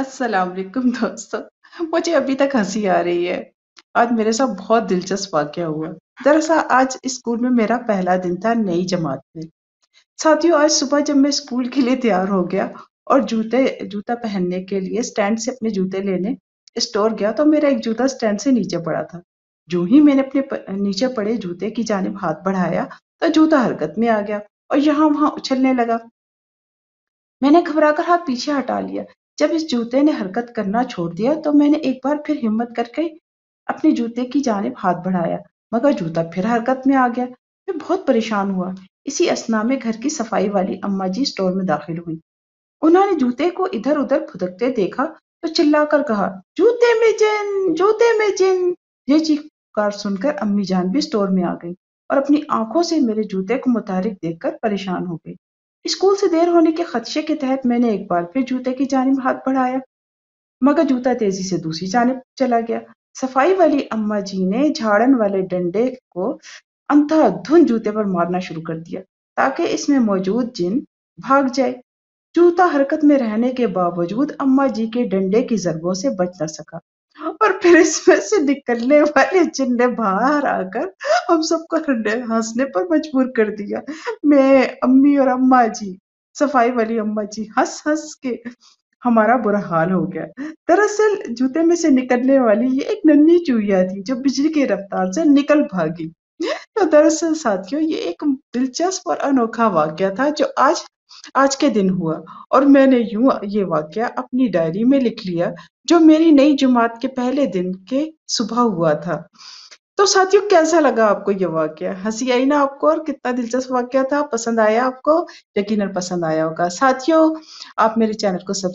अस्सलाम वालेकुम दोस्तों। मुझे अभी तक हंसी आ रही है। आज मेरे साथ बहुत दिलचस्प वाकया हुआ। दरअसल आज स्कूल में मेरा पहला दिन था नई जमात में। साथियों, आज सुबह जब मैं स्कूल के लिए तैयार हो गया और जूते जूता पहनने के लिए स्टैंड से अपने जूते लेने स्टोर गया तो मेरा एक जूता स्टैंड से नीचे पड़ा था। जो ही मैंने अपने नीचे पड़े जूते की जानिब हाथ बढ़ाया तो जूता हरकत में आ गया और यहाँ वहां उछलने लगा। मैंने घबराकर हाथ पीछे हटा लिया। जब इस जूते ने हरकत करना छोड़ दिया तो मैंने एक बार फिर हिम्मत करके अपने जूते की जानिब हाथ बढ़ाया, मगर जूता फिर हरकत में आ गया। मैं बहुत परेशान हुआ। इसी असना में घर की सफाई वाली अम्मा जी स्टोर में दाखिल हुई। उन्होंने जूते को इधर-उधर फुदकते देखा तो चिल्लाकर कहा, "जूते में जिन! जूते में जिन!" ये चीखकार सुनकर अम्मी जान भी स्टोर में आ गई और अपनी आंखों से मेरे जूते को मुतहरिक देखकर परेशान हो गई। स्कूल से देर होने के खदशे के तहत मैंने एक बार फिर जूते की जानिब हाथ बढ़ाया, मगर जूता तेजी से दूसरी जानिब चला गया। सफाई वाली अम्मा जी ने झाड़न वाले डंडे को अंधाधुंध जूते पर मारना शुरू कर दिया ताकि इसमें मौजूद जिन भाग जाए। जूता हरकत में रहने के बावजूद अम्मा जी के डंडे की ज़रबों से बच न सका और फिर इसमें से निकलने वाले जिन ने बाहर आकर हम सबको हंसने पर मजबूर कर दिया। मैं, अम्मी और अम्मा जी, सफाई वाली अम्मा जी हंस-हंस के हमारा बुरा हाल हो गया। दरअसल जूते में से निकलने वाली ये एक नन्ही चूहिया थी जो बिजली की रफ्तार से निकल भागी। तो दरअसल साथियों, ये एक दिलचस्प और अनोखा वाकया था जो आज आज के दिन हुआ और मैंने यूं ये वाकया अपनी डायरी में लिख लिया जो मेरी नई जमात के पहले दिन के सुबह हुआ था। तो साथियों, कैसा लगा आपको ये वाकया? हंसी आई ना आपको? और कितना दिलचस्प वाकया था? पसंद आया आपको? यकीनन पसंद आया होगा। साथियों, आप मेरे चैनल को सब्सक्राइब